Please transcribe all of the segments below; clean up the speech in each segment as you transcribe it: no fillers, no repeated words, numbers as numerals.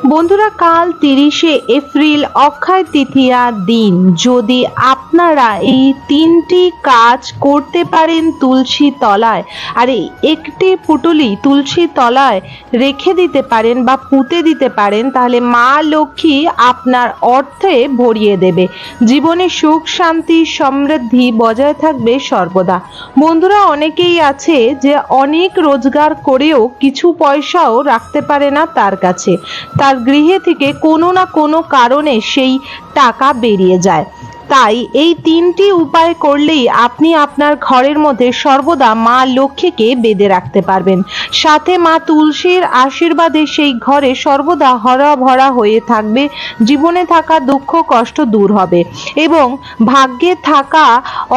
বন্ধুরা, কাল 30শে এপ্রিল অক্ষয় তৃতীয়া দিন। যদি আপনারা এই 3টি কাজ করতে পারেন তুলসী তলায়, আর একটি পুটুলি তুলসী তলায় রেখে দিতে পারেন বা পুঁতে দিতে পারেন, তাহলে মা লক্ষ্মী আপনার অর্থে ভরিয়ে দেবে। জীবনে সুখ শান্তি সমৃদ্ধি বজায় থাকবে সর্বদা। বন্ধুরা, অনেকেই আছে যে অনেক রোজগার করেও কিছু পয়সাও রাখতে পারে না তার কাছে, তার গৃহে থেকে কোনো না কোনো কারণে সেই টাকা বেরিয়ে যায়। তাই এই 3টি উপায় করলেই আপনি আপনার ঘরের মধ্যে সর্বদা মা লক্ষ্মীকে বেঁধে রাখতে পারবেন। সাথে মা তুলসীর আশীর্বাদে সেই ঘরে সর্বদা হরা ভরা হয়ে থাকবে। জীবনে থাকা দুঃখ কষ্ট দূর হবে এবং ভাগ্যে থাকা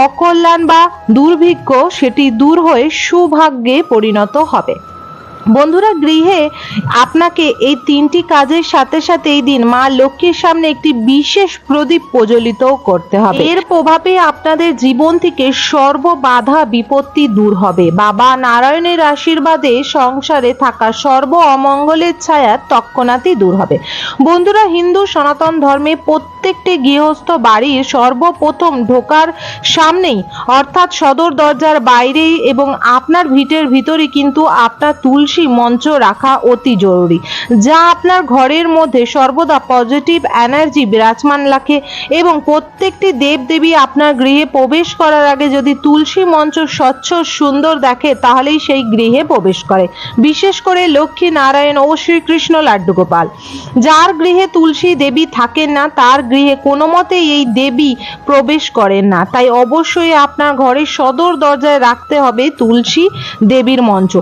অকল্যাণ বা দুর্ভিক্ষ সেটি দূর হয়ে সুভাগ্যে পরিণত হবে। বন্ধুরা, গৃহে আপনাকে এই 3টি কাজের সাথে সাথে এই দিন মা লক্ষ্মীর সামনে একটি বিশেষ প্রদীপ প্রজ্বলিত করতে হবে। এর প্রভাবে আপনাদের জীবন থেকে সর্ববাধা বিপত্তি দূর হবে। বাবা নারায়ণের আশীর্বাদে সংসারে থাকা সর্ব অমঙ্গলের ছায়া তৎক্ষণাৎই দূর হবে। বন্ধুরা, হিন্দু সনাতন ধর্মে প্রত্যেকটি গৃহস্থ বাড়ির সর্বপ্রথম ঢোকার সামনেই, অর্থাৎ সদর দরজার বাইরেই এবং আপনার ভিটের ভিতরে কিন্তু আপনার তুলসী মঞ্চ রাখা অতি জরুরি, যা আপনার ঘরের মধ্যে সর্বদা পজিটিভ এনার্জি বিরাজমান রাখে। এবং প্রত্যেকটি দেবদেবী আপনার গৃহে প্রবেশ করার আগে যদি তুলসী মঞ্চ স্বচ্ছ সুন্দর দেখে, তাহলেই সেই গৃহে প্রবেশ করে। বিশেষ করে লক্ষ্মী নারায়ণ ও শ্রীকৃষ্ণ লাড্ডু গোপাল, যার গৃহে তুলসী দেবী থাকেন না, তার গৃহে কোনো মতেই এই দেবী প্রবেশ করেন না। তাই অবশ্যই আপনার ঘরের সদর দরজায় রাখতে হবে তুলসী দেবীর মঞ্চ,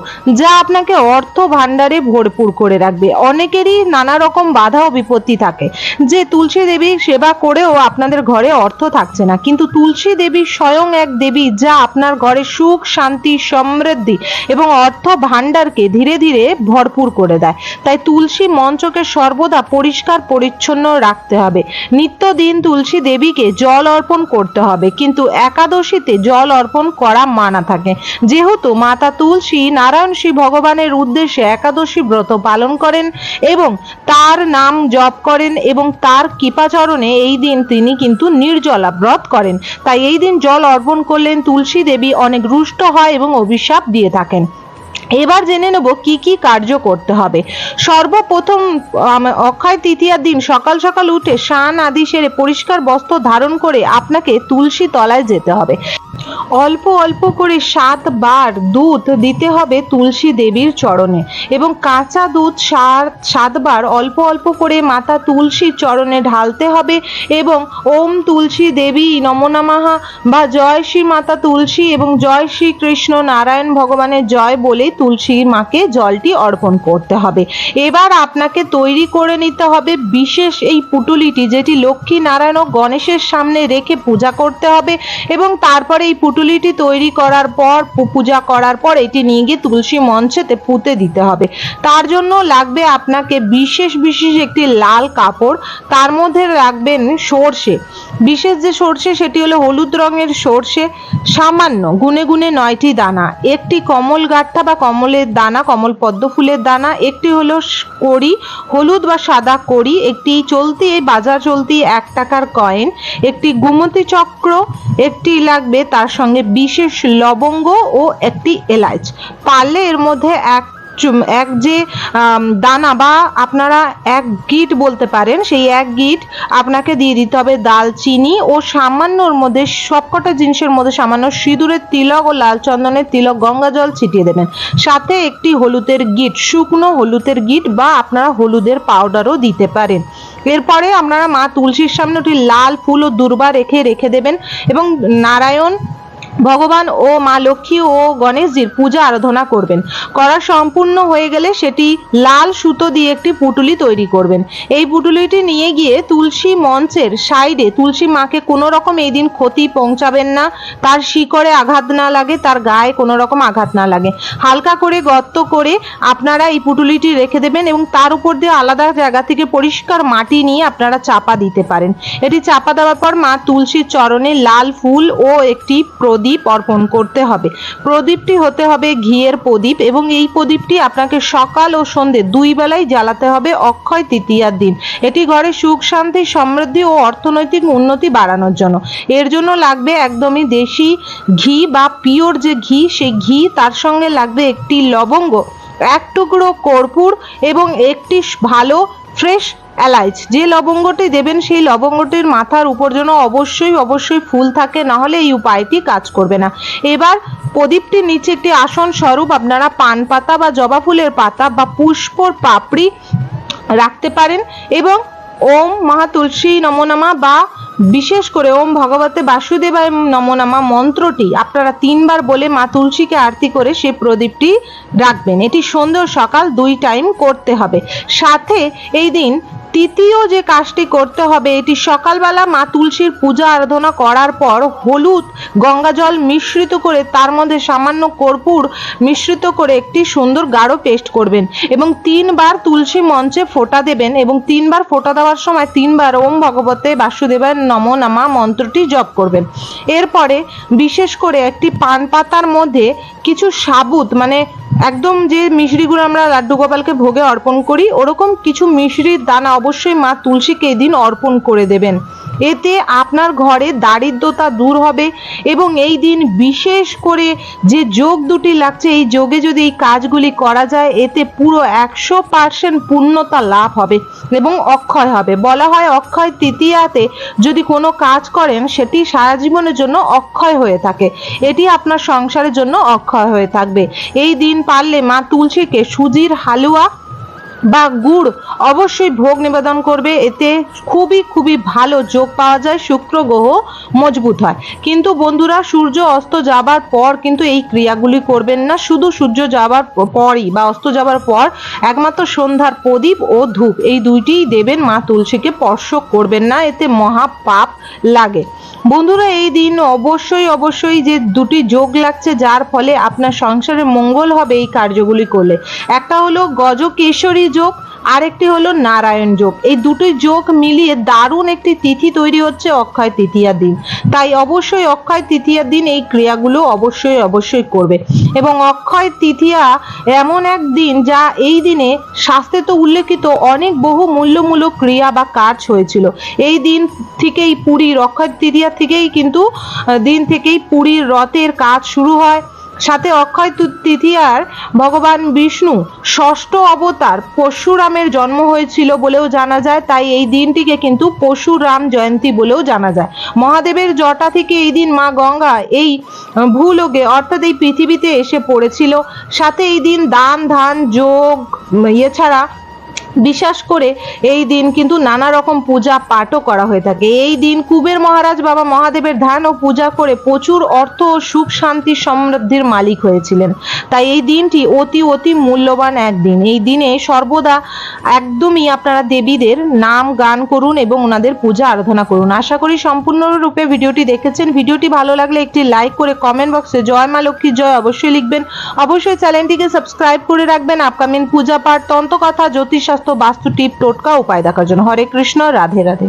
যা আপনাকে অর্থ ভান্ডারে ভরপুর করে রাখবে। অনেকেরই নানা রকম বাধা ও বিপত্তি থাকে যে তুলসী দেবীর সেবা করেও আপনাদের ঘরে অর্থ থাকছে না, কিন্তু তুলসী দেবী স্বয়ং এক দেবী, যা আপনার ঘরে সুখ শান্তি সমৃদ্ধি এবং অর্থ ভান্ডারকে ধীরে ধীরে ভরপুর করে দেয়। তাই তুলসী মঞ্চকে সর্বদা পরিষ্কার পরিচ্ছন্ন রাখতে হবে। নিত্যদিন তুলসী দেবীকে জল অর্পণ করতে হবে, কিন্তু একাদশীতে জল অর্পণ করা মানা থাকে। যেহেতু মাতা তুলসী নারায়ণ শ্রী ভগবানের উদ্দেশ্যে একাদশী ব্রত পালন করেন এবং তার নাম জপ করেন এবং তার কৃপাচরণে এই দিন তিনি কিন্তু নির্জলা ব্রত করেন। তাই এই দিন জল অর্পণ করলেন তুলসী দেবী অনেক রুষ্ট হয় এবং অভিশাপ দিয়ে থাকেন। এবার জেনে নেব কি কি কার্য করতে হবে। সর্বপ্রথম অক্ষয় তৃতীয়ার দিন সকাল সকাল উঠে স্নান আদি সেরে পরিষ্কার বস্ত্র ধারণ করে আপনাকে তুলসী তলায় যেতে হবে। অল্প অল্প করে 7 বার দুধ দিতে হবে তুলসী দেবীর চরণে এবং কাঁচা দুধ 7 বার অল্প অল্প করে মাতা তুলসীর চরণে ঢালতে হবে এবং ওম তুলসী দেবী নমো নমঃ বা জয় শ্রী মাতা তুলসী এবং জয় শ্রী কৃষ্ণ নারায়ণ ভগবানের জয় বলে তুলসী মাকে জলটি অর্পণ করতে হবে। এবার আপনাকে তৈরি করে নিতে হবে বিশেষ এই পুটুলিটি, যেটি লক্ষ্মী নারায়ণ ও গণেশের সামনে রেখে পূজা করতে হবে এবং তারপরে এই পুটুলিটি তৈরি করার পর পূজা করার পর এটি নিয়ে গিয়ে তুলসী মঞ্চেতে পুঁতে দিতে হবে। তার জন্য লাগবে আপনাকে বিশেষ একটি লাল কাপড়, তার মধ্যে রাখবেন সর্ষে, বিশেষ যে সর্ষে সেটি হলো হলুদ রঙের সর্ষে, সামান্য গুনে গুনে 9টি দানা, একটি কমল গাঁঠা বা কমলের দানা, কমল পদ্ম ফুলের দানা, একটি হলো কড়ি, হলুদ বা সাদা কড়ি, একটি চলতি বাজার চলতি 1 টাকার কয়েন, একটি গুমতি চক্র, একটি লাগবে তার সঙ্গে বিশেষ লবঙ্গ ও একটি এলাচ। পারলে এর মধ্যে এক যে দানা বা আপনারা 1 গিট বলতে পারেন, সেই 1 গিট আপনাকে দিয়ে দিতে হবে দালচিনি ও সামান্যর মধ্যে সবকটা জিনিসের মধ্যে সামান্য সিঁদুরের তিলক ও লাল চন্দনের তিলক গঙ্গা জল ছিটিয়ে দেবেন। সাথে একটি হলুদের গিট, শুকনো হলুদের গিট বা আপনারা হলুদের পাউডারও দিতে পারেন। এরপরে আপনারা মা তুলসীর সামনে একটি লাল ফুল ও দূর্বা রেখে দেবেন এবং নারায়ণ ভগবান ও মা লক্ষ্মী ও গণেশজির পূজা আরাধনা করবেন। করা সম্পূর্ণ হয়ে গেলে সেটি লাল সুতো দিয়ে একটি পুটুলি তৈরি করবেন। এই পুটুলিটি নিয়ে গিয়ে তুলসী মঞ্চের সাইডে তুলসী মাকে কোনো রকম এই দিন ক্ষতি পৌঁছাবেন না, তার শিকড়ে আঘাত না লাগে, তার গায়ে কোনো রকম আঘাত না লাগে। হালকা করে গর্ত করে আপনারা এই পুটুলিটি রেখে দেবেন এবং তার উপর দিয়ে আলাদা জায়গা থেকে পরিষ্কার মাটি নিয়ে আপনারা চাপা দিতে পারেন। এটি চাপা দেওয়ার পর মা তুলসীর চরণে লাল ফুল ও একটি প্রদীপ প্রদীপ অর্পণ করতে হবে। প্রদীপটি হতে হবে ঘিয়ের প্রদীপ এবং এই প্রদীপটি আপনাকে সকাল ও সন্ধে 2 বেলায় জ্বালাতে হবে অক্ষয় তৃতীয়ার দিন। এটি ঘরে সুখ শান্তি সমৃদ্ধি ও অর্থনৈতিক উন্নতি বাড়ানোর জন্য। এর জন্য লাগবে একদমই দেশি ঘি বা পিওর যে ঘি, সেই ঘি, তার সঙ্গে লাগবে একটি লবঙ্গ, 1 টুকরো কর্পূর এবং একটি ভালো ফ্রেশ এলাচ। যে লবঙ্গটি দেবেন সেই লবঙ্গটির মাথার উপর যেন অবশ্যই ফুল থাকে, না হলে এই উপায়টি কাজ করবে না। এবার প্রদীপটির নিচে একটি আসন স্বরূপ আপনারা পান পাতা বা জবা ফুলের পাতা বা পুষ্পর পাপড়ি রাখতে পারেন এবং ওম মহা তুলসী নমো নমঃ বা বিশেষ করে ওম ভগবতে বাসুদেবায় নমো নমঃ মন্ত্রটি আপনারা 3 বার বলে মা তুলসীকে আরতি করে সেই প্রদীপটি রাখবেন। এটি সন্ধ্যা ও সকাল 2 টাইম করতে হবে। সাথে এই দিন তৃতীয় যে কাজটি করতে হবে, এটি সকালবেলা মা তুলসীর পূজা আরাধনা করার পর হলুদ গঙ্গা জল মিশ্রিত করে তার মধ্যে সামান্য কর্পূর মিশ্রিত করে একটি সুন্দর গাঢ় পেস্ট করবেন এবং 3 বার তুলসী মঞ্চে ফোঁটা দেবেন এবং 3 বার ফোঁটা দেওয়ার সময় 3 বার ওম ভগবতে বাসুদেবায় নমো নমঃ মন্ত্রটি জপ করবেন। এরপরে বিশেষ করে একটি পান পাতার মধ্যে কিছু সাবুত, মানে একদম যে মিশরিগুলো আমরা লাড্ডু গোপালকে ভোগে অর্পণ করি, ওরকম কিছু মিশরির দানা অবশ্যই মা তুলসীকে এই দিন অর্পণ করে দেবেন। এতে আপনার ঘরে দারিদ্রতা দূর হবে এবং এই দিন বিশেষ করে যে যোগ দুটি লাগছে, এই যোগে যদি এই কাজগুলি করা যায় এতে পুরো 100% পূর্ণতা লাভ হবে এবং অক্ষয় হবে। বলা হয় অক্ষয় তৃতীয়াতে যদি কোনো কাজ করেন সেটি সারা জীবনের জন্য অক্ষয় হয়ে থাকে, এটি আপনার সংসারের জন্য অক্ষয় হয়ে থাকবে। এই দিন পারলে মা তুলসীকে সুজির হালুয়া বা গুড় অবশ্যই ভোগ নিবেদন করবে। এতে খুবই ভালো যোগ পাওয়া যায়, শুক্র গ্রহ মজবুত হয়। কিন্তু বন্ধুরা, সূর্য অস্ত যাবার পর কিন্তু এই ক্রিয়াগুলি করবেন না। শুধু সূর্য যাবার পরই বা অস্ত যাবার পর একমাত্র সন্ধ্যার প্রদীপ ও ধূপ এই দুইটিই দেবেন, মা তুলসীকে স্পর্শ করবেন না, এতে মহা পাপ লাগে। বন্ধুরা, এই দিন অবশ্যই যে দুটি যোগ লাগছে যার ফলে আপনার সংসারে মঙ্গল হবে এই কার্যগুলি করলে, একটা হলো গজকেশরী যোগ, আরেকটি হলো নারায়ণ যোগ। এই দুটি যোগ মিলিয়ে দারুণ একটি তিথি তৈরি হচ্ছে অক্ষয় তৃতীয়ার দিন। তাই অবশ্যই অক্ষয় তৃতীয়ার দিন এই ক্রিয়াগুলো অবশ্যই করবে। এবং অক্ষয় তৃতীয়া এমন এক দিন যা এই দিনে শাস্ত্রে তো উল্লেখিত অনেক বহু মূল্যমূলক ক্রিয়া বা কাজ হয়েছিল। এই দিন থেকেই পুরীর অক্ষয় তৃতীয়া থেকেই কিন্তু দিন থেকেই পুরীর রথের কাজ শুরু হয়। সাথে অক্ষয় তৃতীয়ার ভগবান বিষ্ণু 6ষ্ঠ অবতার পরশুরামের জন্ম হয়েছিল বলেও জানা যায়, তাই এই দিনটিকে কিন্তু পরশুরাম জয়ন্তী বলেও জানা যায়। মহাদেবের জটা থেকে এই দিন মা গঙ্গা এই ভূলোকে অর্থাৎ এই পৃথিবীতে এসে পড়েছিল। সাথে এই দিন দান ধান যোগ এছাড়া বিশ্বাস করে এই দিন কিন্তু নানা রকম পূজা পাঠও করা হয়ে থাকে। এই দিন কুবের মহারাজ বাবা মহাদেবের ধ্যান ও পূজা করে প্রচুর অর্থ ও সুখ শান্তি সমৃদ্ধির মালিক হয়েছিলেন। তাই এই দিনটি অতি মূল্যবান একদিন। এই দিনে সর্বদা একদমই আপনারা দেবীদের নাম গান করুন এবং ওনাদের পূজা আরাধনা করুন। আশা করি সম্পূর্ণরূপে ভিডিওটি দেখেছেন। ভিডিওটি ভালো লাগলে একটি লাইক করে কমেন্ট বক্সে জয় মা লক্ষ্মী জয় অবশ্যই লিখবেন। অবশ্যই চ্যানেলটিকে সাবস্ক্রাইব করে রাখবেন আপকামিং পূজা পাঠ, তন্ত্রকথা, জ্যোতিষশাস্ত্র, বাস্তু টিপ, টোটকা, উপায় দেখার জন্য। হরে কৃষ্ণ, রাধে রাধে।